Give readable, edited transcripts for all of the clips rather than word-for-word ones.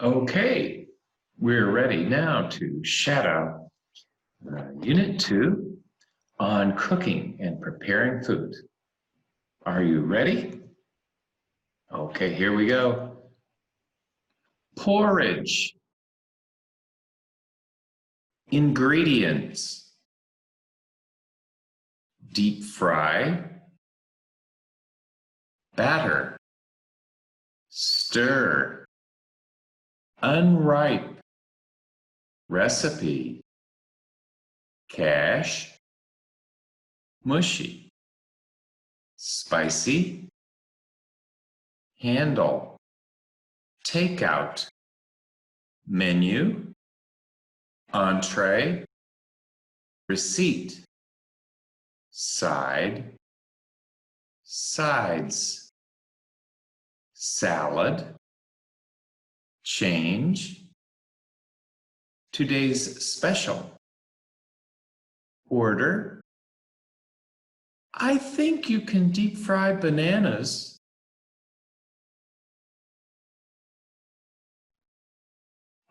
Okay, we're ready now to shadow Unit 2 on cooking and preparing food. Are you ready? Okay, here we go. Porridge. Ingredients. Deep fry. Batter. Stir. Unripe. Recipe. Cash. Mushy. Spicy. Handle. Takeout. Menu. Entree. Receipt. Side. Sides. Salad. Change. Today's special. Order. I think you can deep fry bananas.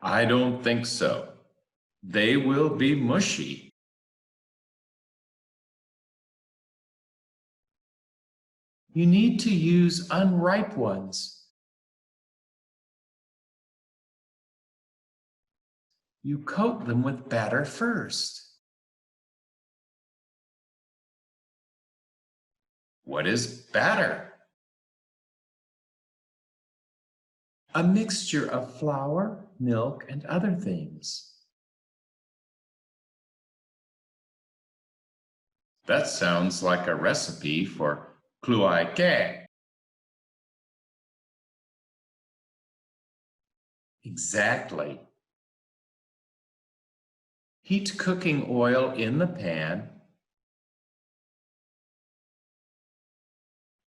I don't think so. They will be mushy. You need to use unripe ones. You coat them with batter first. What is batter? A mixture of flour, milk, and other things. That sounds like a recipe for cluaike. Exactly. Heat cooking oil in the pan.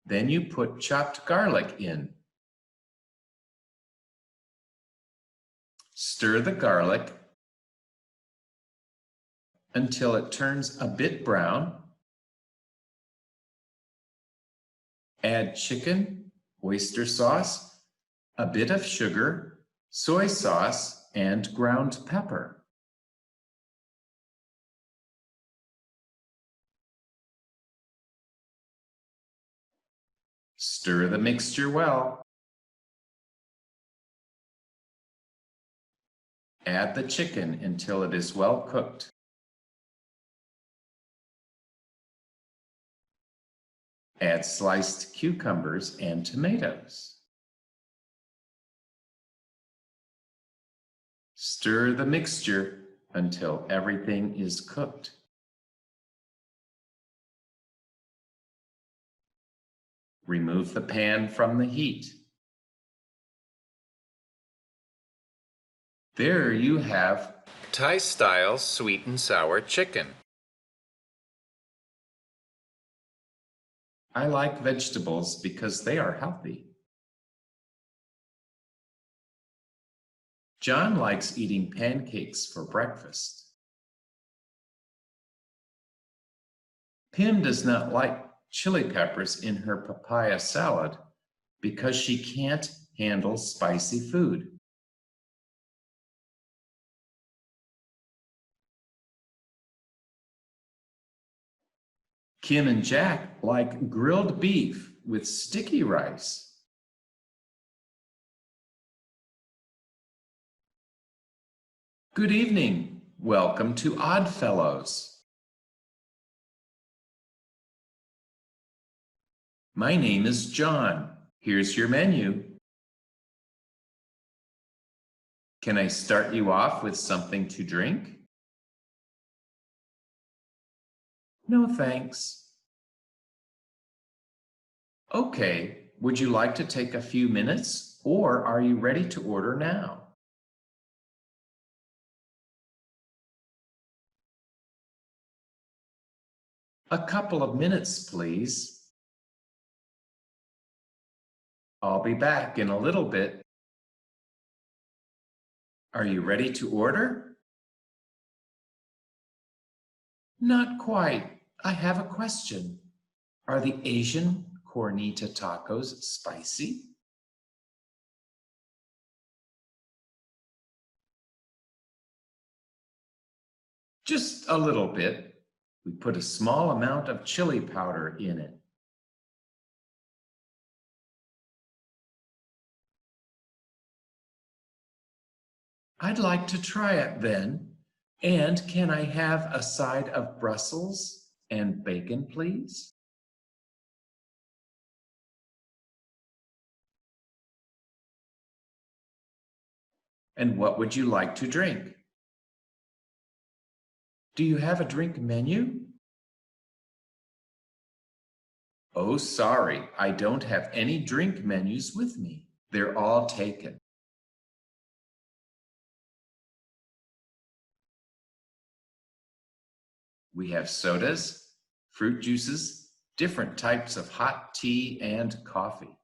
Then you put chopped garlic in. Stir the garlic until it turns a bit brown. Add chicken, oyster sauce, a bit of sugar, soy sauce, and ground pepper. Stir the mixture well. Add the chicken until it is well cooked. Add sliced cucumbers and tomatoes. Stir the mixture until everything is cooked. Remove the pan from the heat. There you have Thai-style sweet and sour chicken. I like vegetables because they are healthy. John likes eating pancakes for breakfast. Pim does not like chili peppers in her papaya salad because she can't handle spicy food. Kim and Jack like grilled beef with sticky rice. Good evening. Welcome to Oddfellows. My name is John. Here's your menu. Can I start you off with something to drink? No, thanks. Okay, would you like to take a few minutes, or are you ready to order now? A couple of minutes, please. I'll be back in a little bit. Are you ready to order? Not quite. I have a question. Are the Asian cornita tacos spicy? Just a little bit. We put a small amount of chili powder in it. I'd like to try it then. And can I have a side of Brussels and bacon, please? And what would you like to drink? Do you have a drink menu? Oh, sorry, I don't have any drink menus with me. They're all taken. We have sodas, fruit juices, different types of hot tea and coffee.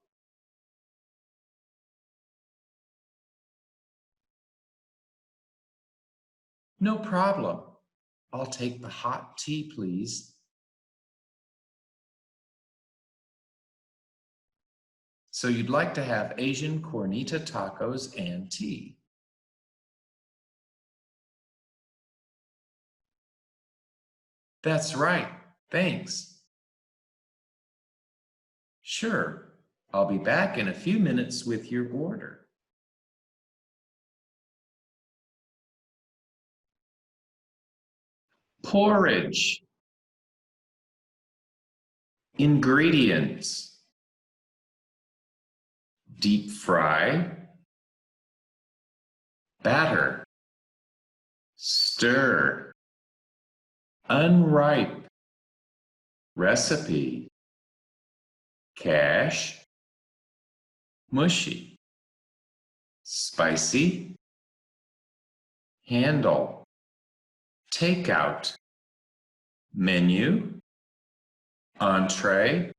No problem. I'll take the hot tea, please. So you'd like to have Asian cornita tacos and tea. That's right. Thanks. Sure. I'll be back in a few minutes with your order. Porridge. Ingredients: deep fry, batter, stir, unripe, recipe, cash, mushy, spicy, handle, takeout, menu, entree,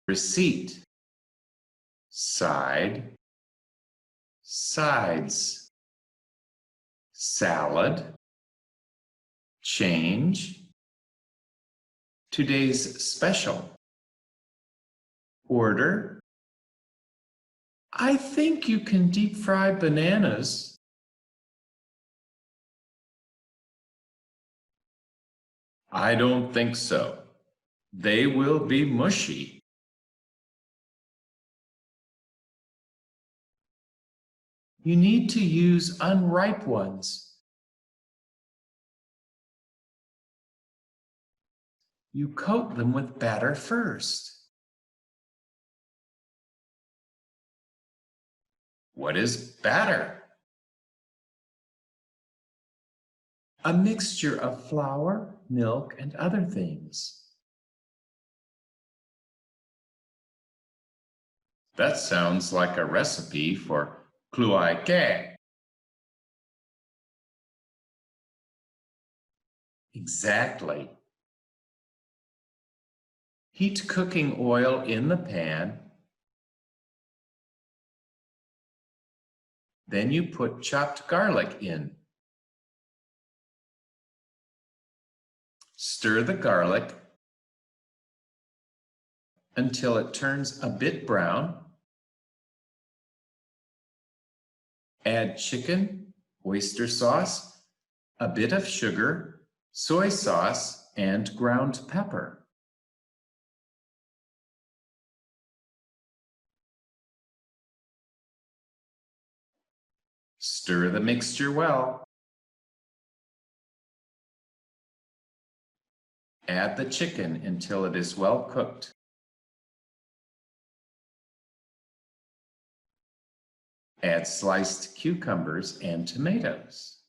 receipt, side, sides, salad, change, today's special, order. I think you can deep fry bananas. I don't think so. They will be mushy. You need to use unripe ones. You coat them with batter first. What is batter? A mixture of flour, milk, and other things. That sounds like a recipe for kluai ke. Exactly. Heat cooking oil in the pan. Then you put chopped garlic in. Stir the garlic until it turns a bit brown. Add chicken, oyster sauce, a bit of sugar, soy sauce, and ground pepper. Stir the mixture well. Add the chicken until it is well cooked. Add sliced cucumbers and tomatoes.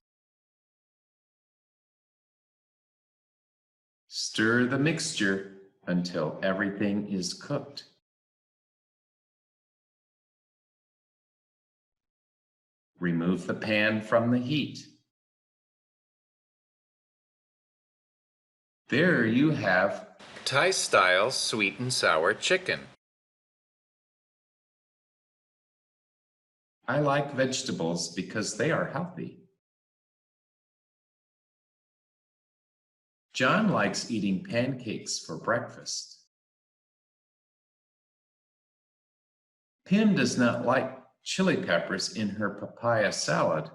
Stir the mixture until everything is cooked. Remove the pan from the heat. There you have Thai-style sweet and sour chicken. I like vegetables because they are healthy. John likes eating pancakes for breakfast. Pim does not like chili peppers in her papaya salad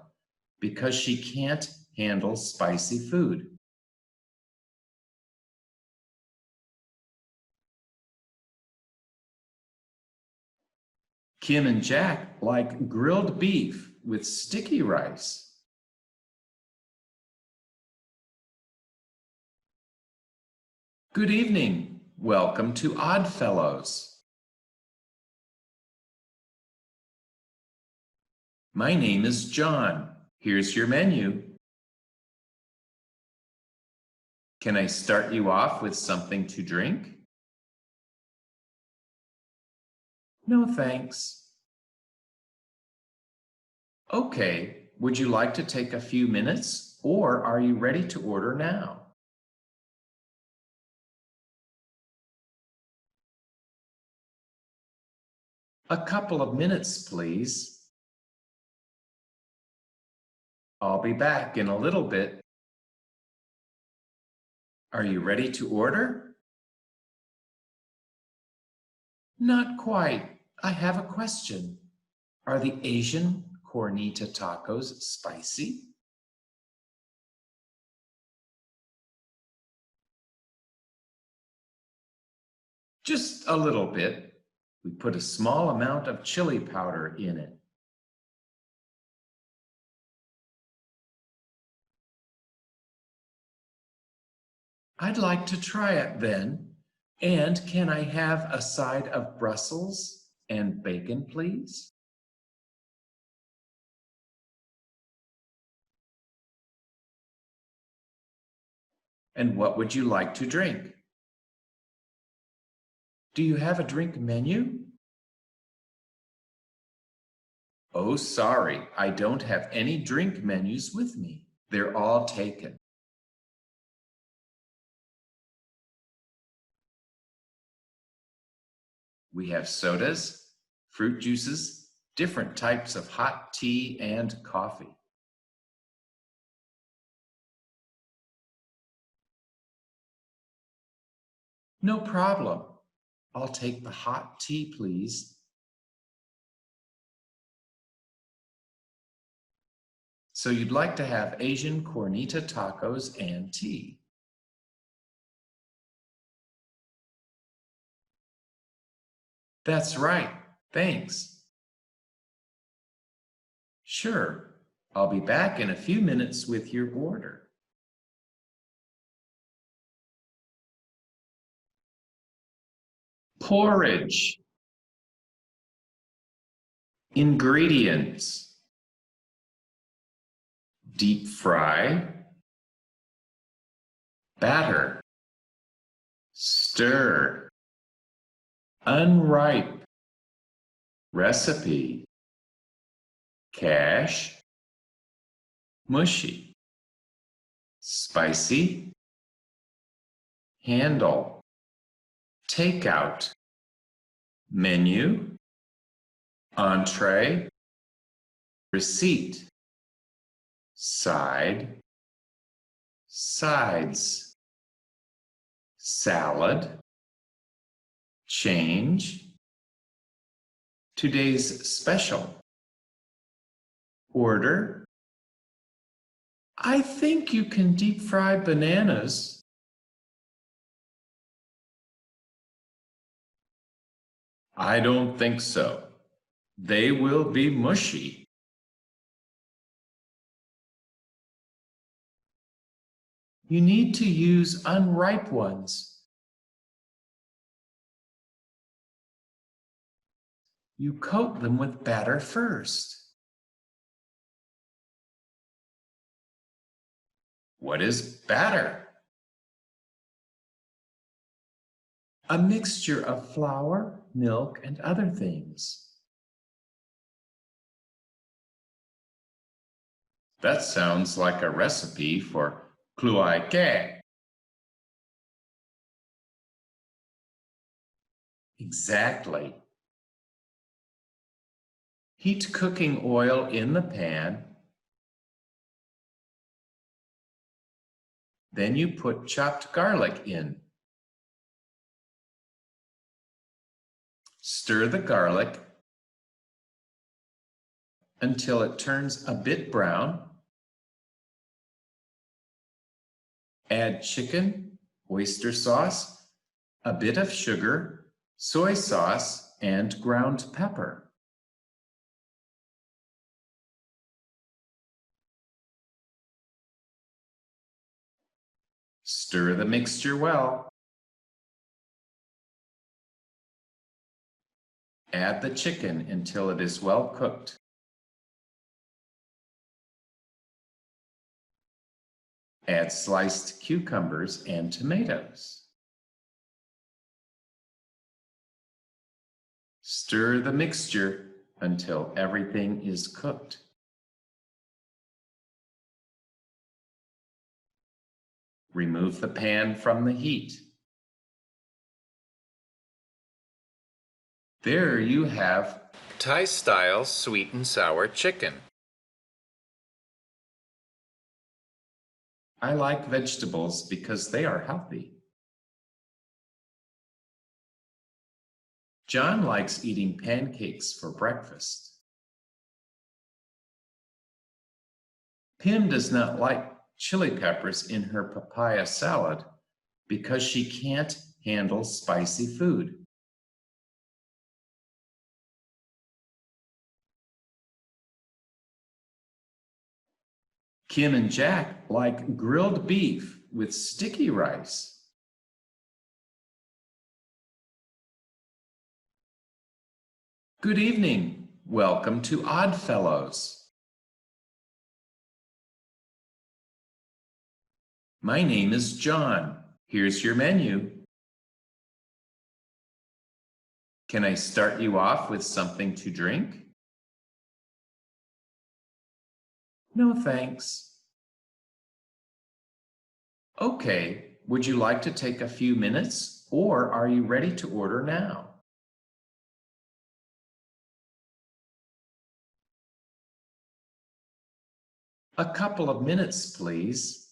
because she can't handle spicy food? Kim and Jack like grilled beef with sticky rice. Good evening. Welcome to Oddfellows. My name is John. Here's your menu. Can I start you off with something to drink? No, thanks. Okay, would you like to take a few minutes, or are you ready to order now? A couple of minutes, please. I'll be back in a little bit. Are you ready to order? Not quite. I have a question. Are the Asian cornita tacos spicy? Just a little bit. We put a small amount of chili powder in it. I'd like to try it then. And can I have a side of Brussels and bacon, please? And what would you like to drink? Do you have a drink menu? Oh, sorry, I don't have any drink menus with me. They're all taken. We have sodas, fruit juices, different types of hot tea and coffee. No problem. I'll take the hot tea, please. So you'd like to have Asian cornita tacos and tea. That's right. Thanks. Sure. I'll be back in a few minutes with your order. Porridge. Ingredients: deep fry, batter, stir, unripe, recipe, cash, mushy, spicy, handle, takeout, menu, entree, receipt, side, sides, salad, change, today's special, order. I think you can deep fry bananas. I don't think so. They will be mushy. You need to use unripe ones. You coat them with batter first. What is batter? A mixture of flour, milk, and other things. That sounds like a recipe for kluai ke. Exactly. Heat cooking oil in the pan. Then you put chopped garlic in. Stir the garlic until it turns a bit brown. Add chicken, oyster sauce, a bit of sugar, soy sauce, and ground pepper. Stir the mixture well. Add the chicken until it is well cooked. Add sliced cucumbers and tomatoes. Stir the mixture until everything is cooked. Remove the pan from the heat. There you have Thai-style sweet and sour chicken. I like vegetables because they are healthy. John likes eating pancakes for breakfast. Pim does not like chili peppers in her papaya salad because she can't handle spicy food. Kim and Jack like grilled beef with sticky rice. Good evening. Welcome to Oddfellows. My name is John. Here's your menu. Can I start you off with something to drink? No, thanks. Okay, would you like to take a few minutes, or are you ready to order now? A couple of minutes, please.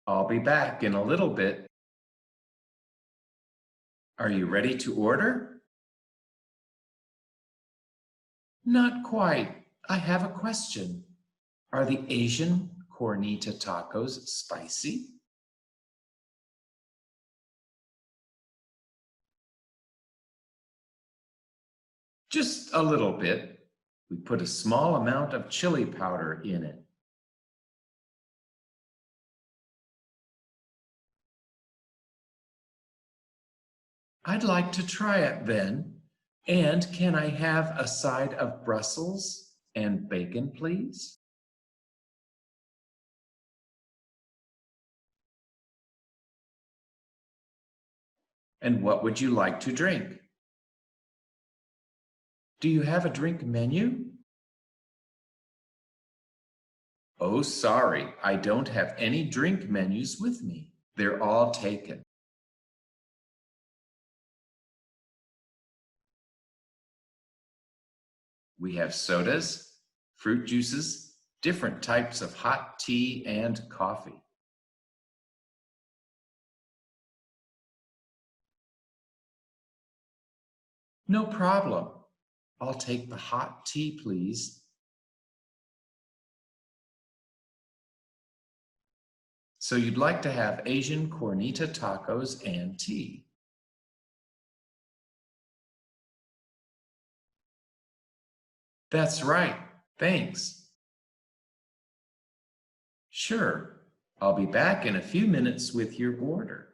I'll be back in a little bit. Are you ready to order? Not quite. I have a question. Are the Asian cornita tacos spicy? Just a little bit. We put a small amount of chili powder in it. I'd like to try it then. And can I have a side of Brussels and bacon, please? And what would you like to drink? Do you have a drink menu? Oh, sorry, I don't have any drink menus with me. They're all taken. We have sodas, fruit juices, different types of hot tea and coffee. No problem. I'll take the hot tea, please. So you'd like to have Asian cornita tacos and tea. That's right. Thanks. Sure. I'll be back in a few minutes with your order.